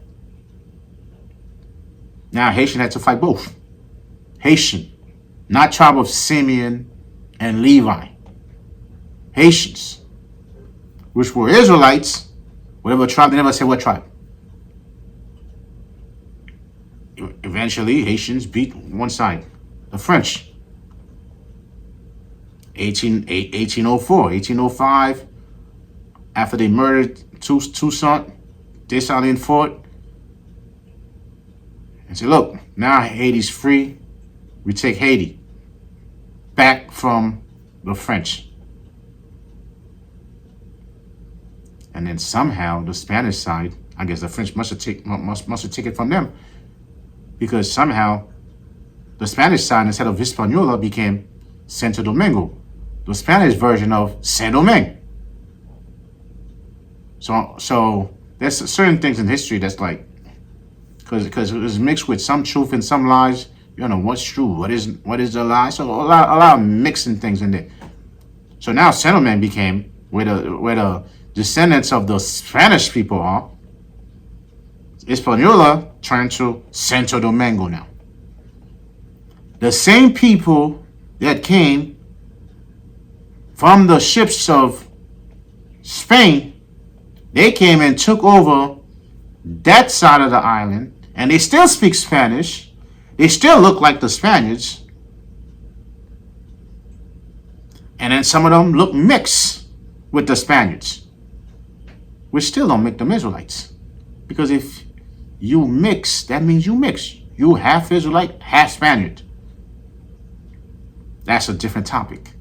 [SPEAKER 1] Now, Haitian had to fight both. Haitian, not tribe of Simeon and Levi. Haitians, which were Israelites, whatever tribe, they never said what tribe. Eventually, Haitians beat one side, the French. 1804, 1805, after they murdered Toussaint, Dessalines fought and said, look, now Haiti's free. We take Haiti back from the French. And then somehow the Spanish side, I guess the French must have taken it from them, because somehow the Spanish side, instead of Hispaniola, became Santo Domingo, the Spanish version of Saint Domingue. So there's certain things in history that's like, because it was mixed with some truth and some lies. You don't know what's true, what is the lie. So a lot of mixing things in there. So now Saint Domingue became where the descendants of the Spanish people are. Hispaniola turned to Santo Domingo now. The same people that came from the ships of Spain, they came and took over that side of the island, and they still speak Spanish. They still look like the Spaniards. And then some of them look mixed with the Spaniards, which still don't make them Israelites. Because if you mix, that means you mix. You half Israelite, half Spaniard. That's a different topic.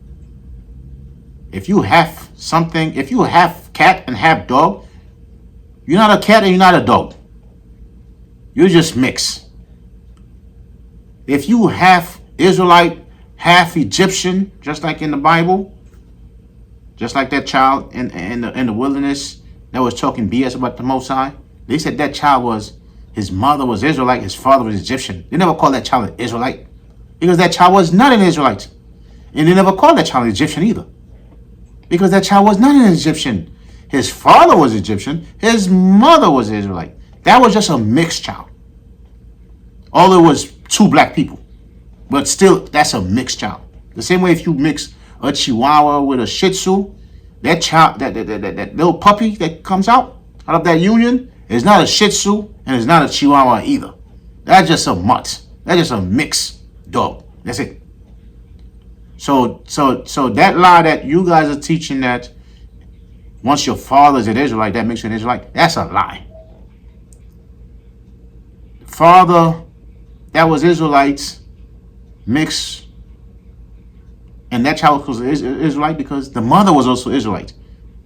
[SPEAKER 1] If you have something, if you have cat and half dog, you're not a cat and you're not a dog. You just mix. If you half Israelite, half Egyptian, just like in the Bible, just like that child in the wilderness that was talking BS about the Most High, they said that child was, his mother was Israelite, his father was Egyptian. They never called that child an Israelite, because that child was not an Israelite. And they never called that child Egyptian either, because that child was not an Egyptian. His father was Egyptian, his mother was Israelite. That was just a mixed child. Although it was two black people, but still, that's a mixed child. The same way if you mix a Chihuahua with a Shih Tzu, that child, that little puppy that comes out of that union is not a Shih Tzu and it's not a Chihuahua either. That's just a mutt. That's just a mixed dog. That's it. So that lie that you guys are teaching, that once your father's an Israelite, that makes you an Israelite, that's a lie. Father that was Israelites mixed, and that child was Israelite because the mother was also Israelite.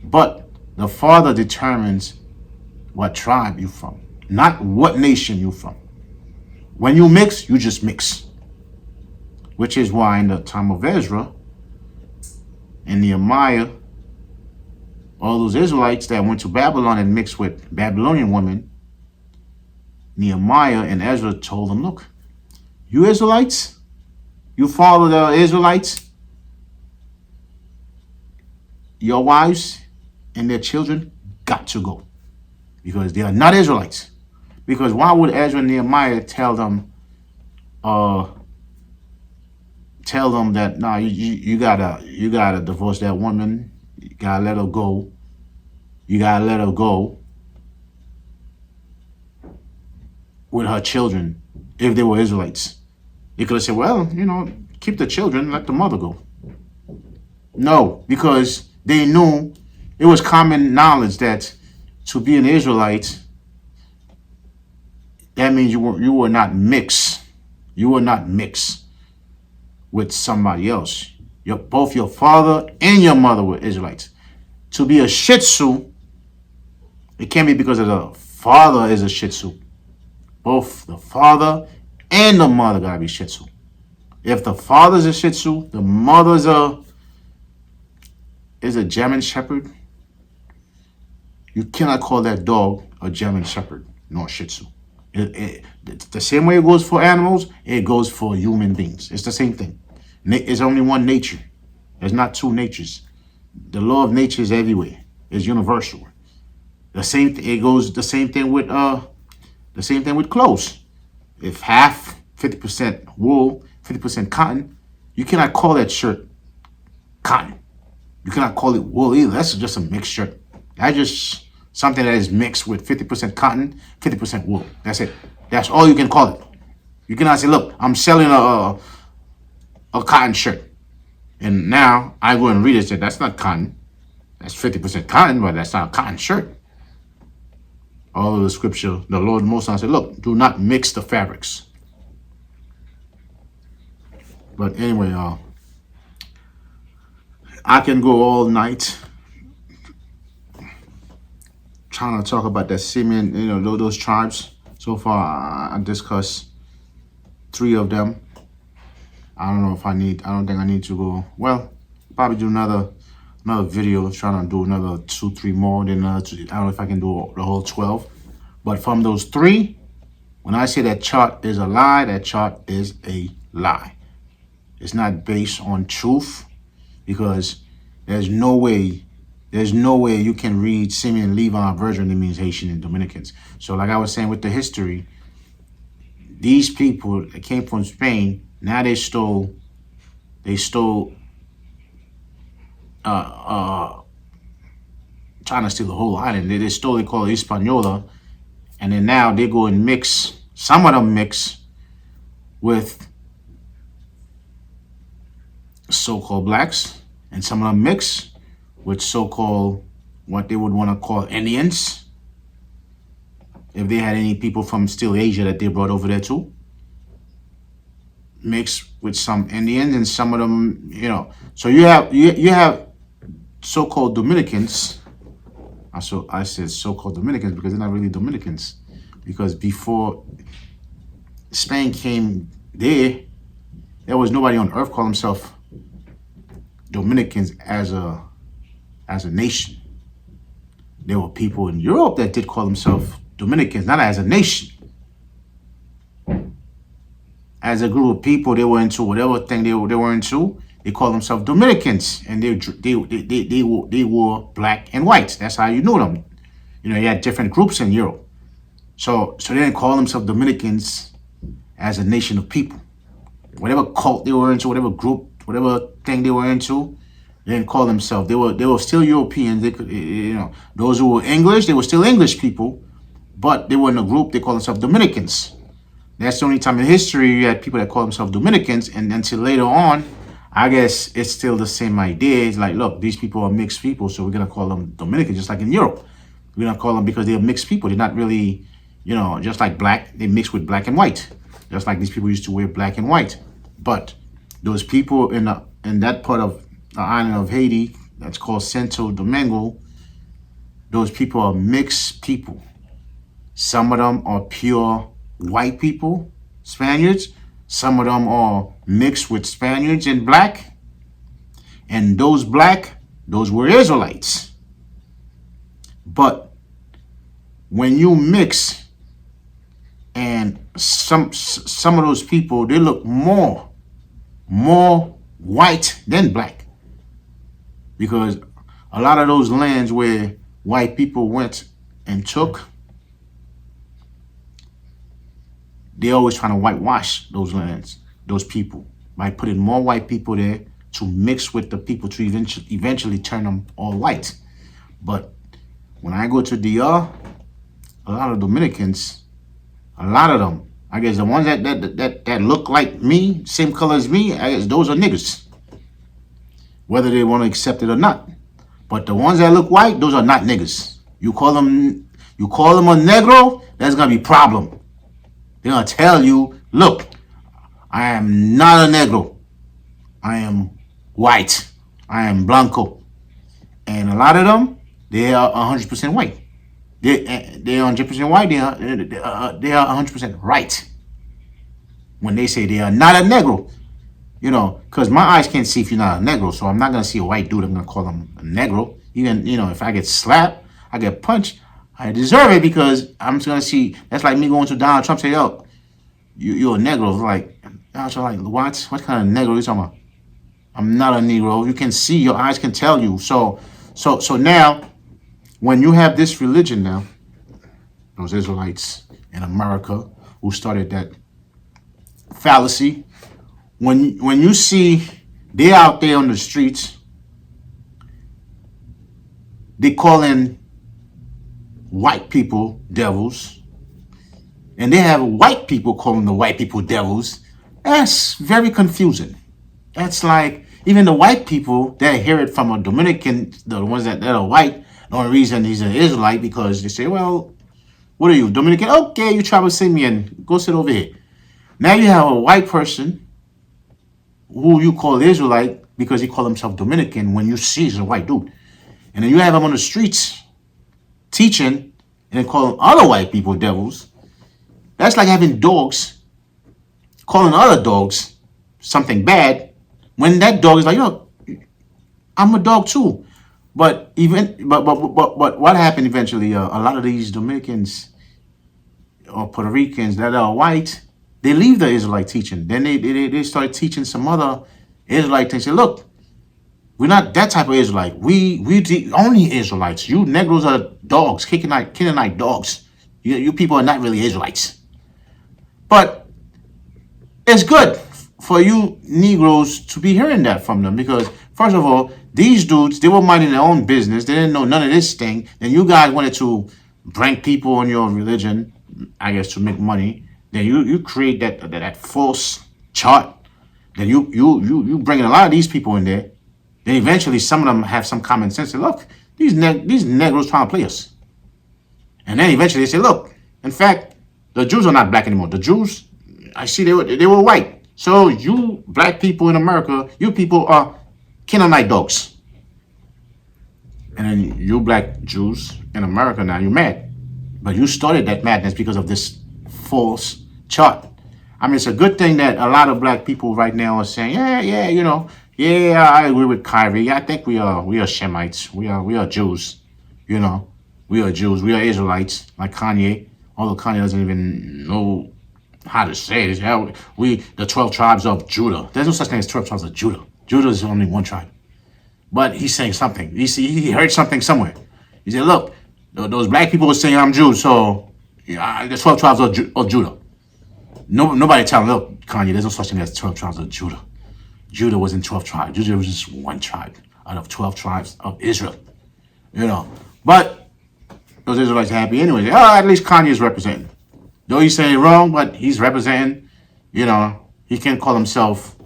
[SPEAKER 1] But the father determines what tribe you're from, not what nation you're from. When you mix, you just mix. Which is why in the time of Ezra and Nehemiah, all those Israelites that went to Babylon and mixed with Babylonian women, Nehemiah and Ezra told them, look, you Israelites, you follow the Israelites, your wives and their children got to go, because they are not Israelites. Because why would Ezra and Nehemiah tell them that nah, you gotta divorce that woman, you gotta let her go, with her children? If they were Israelites, they could have said, well, keep the children, let the mother go. No, because they knew, it was common knowledge that to be an Israelite, that means you were not mixed. You were not mixed with somebody else. Both your father and your mother were Israelites. To be a Shih Tzu, it can't be because of the father is a Shih Tzu. Both the father and the mother gotta be Shih Tzu. If the father's a Shih Tzu, the mother's is a German Shepherd, you cannot call that dog a German Shepherd nor Shih Tzu. The same way it goes for animals, it goes for human beings. It's the same thing. It's only one nature. There's not two natures. The law of nature is everywhere. It's universal. The same thing with clothes. If half 50% wool, 50% cotton, you cannot call that shirt cotton. You cannot call it wool either. That's just a mixed shirt. That's just something that is mixed with 50% cotton, 50% wool. That's it. That's all you can call it. You cannot say, look, I'm selling a cotton shirt. And now I go and read it and say, that's not cotton. That's 50% cotton, but that's not a cotton shirt. All of the scripture, the Lord Most High said, look, do not mix the fabrics. But anyway, I can go all night trying to talk about that Simeon, those tribes. So far, I discussed 3 of them. I don't know if I don't think I need to go. Well, probably do another video, trying to do another 2, 3 more. Then I don't know if I can do the whole 12. But from those 3, when I say that chart is a lie, that chart is a lie. It's not based on truth, because there's no way you can read Simeon, Levi, Virgin, it means Haitian and Dominicans. So like I was saying with the history, these people that came from Spain, now they stole trying to steal the whole island. They call it Hispaniola, and then now they go and mix, some of them mix with so-called blacks, and some of them mix with so-called what they would want to call Indians, if they had any people from still Asia that they brought over there too, mixed with some Indians, and some of them, so you have so-called Dominicans. I said so-called Dominicans because they're not really Dominicans, because before Spain came there was nobody on earth called himself Dominicans as a nation. There were people in Europe that did call themselves Dominicans, not as a nation. As a group of people, they were into whatever thing they were into. They called themselves Dominicans, and they wore black and white. That's how you knew them. You had different groups in Europe. So they didn't call themselves Dominicans as a nation of people. Whatever cult they were into, whatever group, whatever thing they were into, they didn't call themselves. They were still Europeans. They could, those who were English, they were still English people, but they were in a group. They called themselves Dominicans. That's the only time in history you had people that call themselves Dominicans, and until later on, I guess it's still the same idea. It's like, look, these people are mixed people, so we're gonna call them Dominicans, just like in Europe. We're gonna call them because they're mixed people. They're not really, just like black. They mix with black and white, just like these people used to wear black and white. But those people in that part of the island of Haiti that's called Santo Domingo, those people are mixed people. Some of them are pure white people, Spaniards. Some of them are mixed with Spaniards and black. And those black, those were Israelites. But when you mix, and some of those people, they look more white than black. Because a lot of those lands where white people went and took, they're always trying to whitewash those lands, those people, by putting more white people there to mix with the people to eventually turn them all white. But when I go to DR, a lot of Dominicans, a lot of them, I guess the ones that look like me, same color as me, I guess those are niggas, whether they want to accept it or not. But the ones that look white, those are not niggas. You call them a negro, that's gonna be problem. They're gonna tell you, look, I am not a negro. I am white. I am blanco. And a lot of them, they are 100% white. They're 100% white. They are 100% right when they say they are not a negro. Because my eyes can't see if you're not a negro. So I'm not gonna see a white dude. I'm gonna call him a negro. Even if I get slapped, I get punched, I deserve it, because I'm just gonna see. That's like me going to Donald Trump, say, yo, you're a negro. Like, what kind of negro are you talking about? I'm not a negro. You can see, your eyes can tell you. So now, when you have this religion now, those Israelites in America who started that fallacy, when you see they're out there on the streets, they calling white people devils, and they have white people calling the white people devils. That's very confusing. That's like, even the white people that hear it from a Dominican, the ones that are white, the only reason he's an Israelite, because they say, well, what are you, Dominican? Okay, you tribal Simeon, go sit over here. Now you have a white person who you call Israelite because he called himself Dominican when you see he's a white dude. And then you have him on the streets teaching and then calling other white people devils. That's like having dogs calling other dogs something bad when that dog is like, yo, I'm a dog too. But what happened eventually? A lot of these Dominicans or Puerto Ricans that are white, they leave the Israelite teaching. Then they start teaching some other Israelite things. Say, look, we're not that type of Israelite. We the only Israelites. You Negroes are dogs, Canaanite dogs. You people are not really Israelites. But it's good for you Negroes to be hearing that from them because, first of all, these dudes, they were minding their own business. They didn't know none of this thing. Then you guys wanted to bring people on your religion, I guess, to make money. Then you create that false chart. Then you bringing a lot of these people in there. Then eventually some of them have some common sense. Say, look, these Negroes trying to play us. And then eventually they say, look, in fact, the Jews are not black anymore. The Jews, I see they were white. So you black people in America, you people are Canaanite dogs. And then you black Jews in America now, you're mad. But you started that madness because of this false chart. I mean, it's a good thing that a lot of black people right now are saying, yeah, I agree with Kyrie. I think we are Shemites. We are Jews. We are Jews. We are Israelites, like Kanye. Although Kanye doesn't even know how to say it. The 12 tribes of Judah. There's no such thing as 12 tribes of Judah. Judah is only one tribe. But he's saying something. He heard something somewhere. He said, look, those black people are saying I'm Jew, so the 12 tribes of Judah. Nobody tell him, look, Kanye, there's no such thing as 12 tribes of Judah. Judah wasn't 12 tribes. Judah was just one tribe out of 12 tribes of Israel. But those Israelites are happy anyway. At least Kanye is representing. Though he's saying wrong, but he's representing. He can call himself.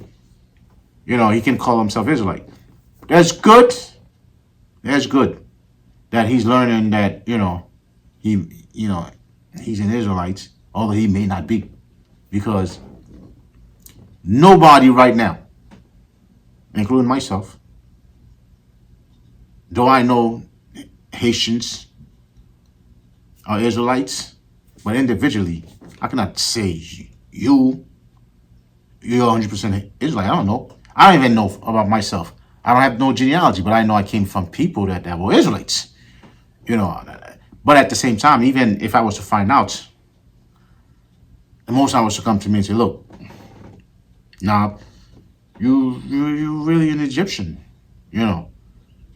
[SPEAKER 1] He can call himself Israelite. That's good. That's good that he's learning that he's an Israelite, although he may not be, because nobody right now, including myself, though I know Haitians are Israelites, but individually, I cannot say you're 100% Israelite. I don't know. I don't even know about myself. I don't have no genealogy, but I know I came from people that were Israelites. But at the same time, even if I was to find out, the most I was to come to me and say, look, now, you really an Egyptian. You're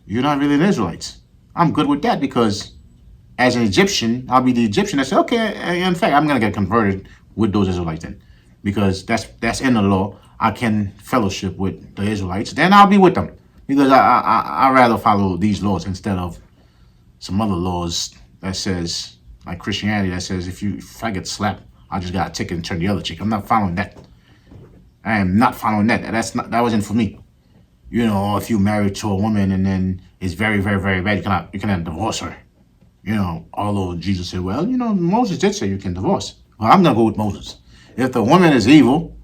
[SPEAKER 1] not really an Israelite. I'm good with that because as an Egyptian, I'll be the Egyptian. I say, okay, in fact, I'm going to get converted with those Israelites then. Because that's in the law. I can fellowship with the Israelites. Then I'll be with them. Because I rather follow these laws instead of some other laws that says, like Christianity, that says if I get slapped, I just got a ticket and turn the other cheek. I'm not following that. I am not following that. That wasn't for me. If you're married to a woman and then it's very, very, very bad, you cannot divorce her. Although Jesus said, well, Moses did say you can divorce. Well, I'm gonna go with Moses. If the woman is evil,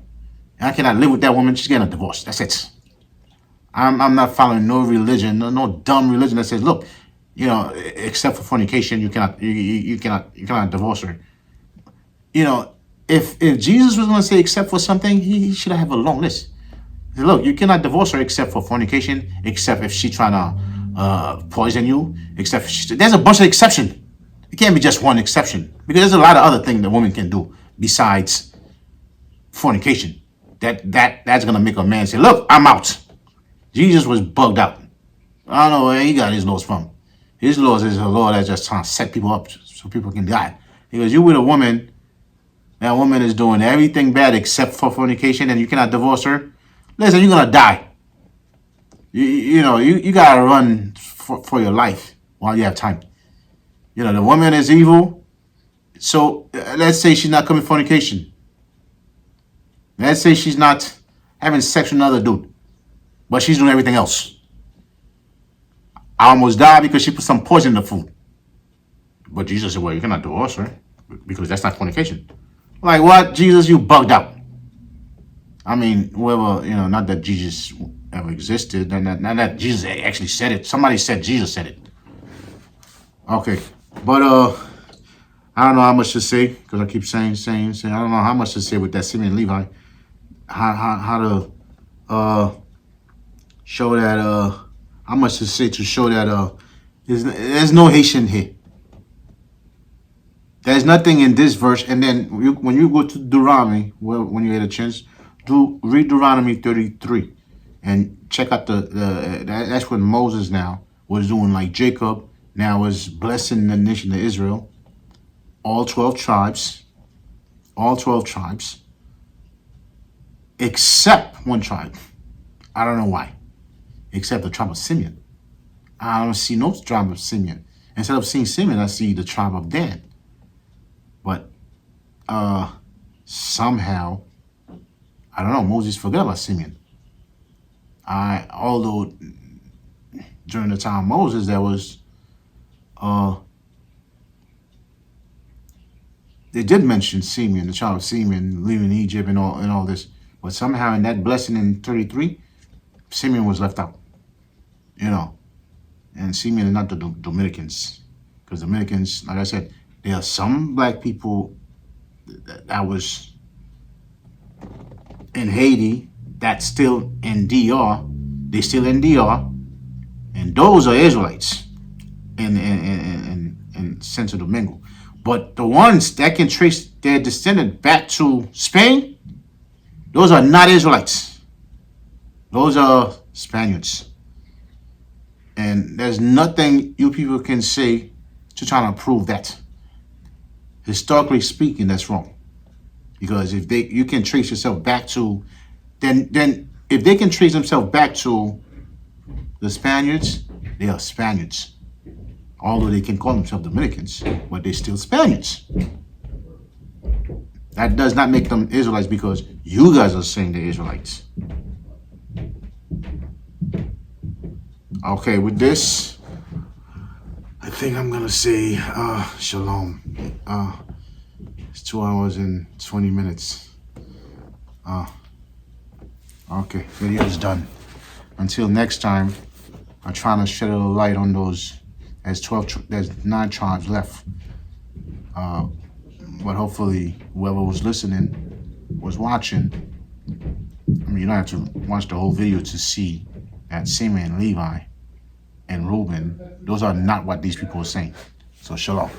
[SPEAKER 1] and I cannot live with that woman, she's getting a divorce. That's it. I'm not following no religion, no dumb religion that says, look, except for fornication, you cannot divorce her. If Jesus was going to say except for something, he should have a long list. Look, you cannot divorce her except for fornication, except if she's trying to poison you, there's a bunch of exceptions. It can't be just one exception because there's a lot of other things that women can do besides fornication. That's going to make a man say, look, I'm out. Jesus was bugged out. I don't know where he got his laws from. His laws is a law that's just trying to set people up so people can die. Because you with a woman, that woman is doing everything bad except for fornication and you cannot divorce her. Listen, you're going to die. You got to run for your life while you have time. The woman is evil. So let's say she's not committing fornication. Let's say she's not having sex with another dude. But she's doing everything else. I almost died because she put some poison in the food. But Jesus said, well, you cannot divorce her because that's not fornication. Like what? Jesus, you bugged out. I mean, whoever, not that Jesus ever existed, and not that Jesus actually said it. Somebody said Jesus said it. Okay. But I don't know how much to say because I keep saying. I don't know how much to say with that Simeon and Levi. How to show that how much to say to show that there's no Haitian here. There's nothing in this verse. And then when you go to Deuteronomy, well, when you get a chance, do read Deuteronomy 33 and check out that's when Moses now was doing like Jacob now was blessing the nation of Israel, all 12 tribes, except one tribe. I don't know why, except the tribe of Simeon. I don't see no tribe of Simeon. Instead of seeing Simeon, I see the tribe of Dan. But somehow, I don't know, Moses forgot about Simeon. Although during the time of Moses, there was they did mention Simeon, the child of Simeon, leaving Egypt and all this. But somehow in that blessing in 33, Simeon was left out. You know, and Simeon is not the Dominicans, because Dominicans, like I said, there are some black people that was in Haiti that's still in DR. They still in DR, and those are Israelites in Santo Domingo. But the ones that can trace their descendant back to Spain, those are not Israelites. Those are Spaniards. And there's nothing you people can say to try to prove that. Historically speaking, that's wrong. Because if you can trace yourself back to, then if they can trace themselves back to the Spaniards, they are Spaniards. Although they can call themselves Dominicans, but they're still Spaniards. That does not make them Israelites because you guys are saying they're Israelites. Okay, with this, I think I'm gonna say shalom. It's 2 hours and 20 minutes. Okay, video's done. Until next time, I'm trying to shed a little light on those. There's 9 tribes left. But hopefully, whoever was listening was watching. I mean, you don't have to watch the whole video to see that Simeon, Levi, and Reuben, those are not what these people are saying. So shalom.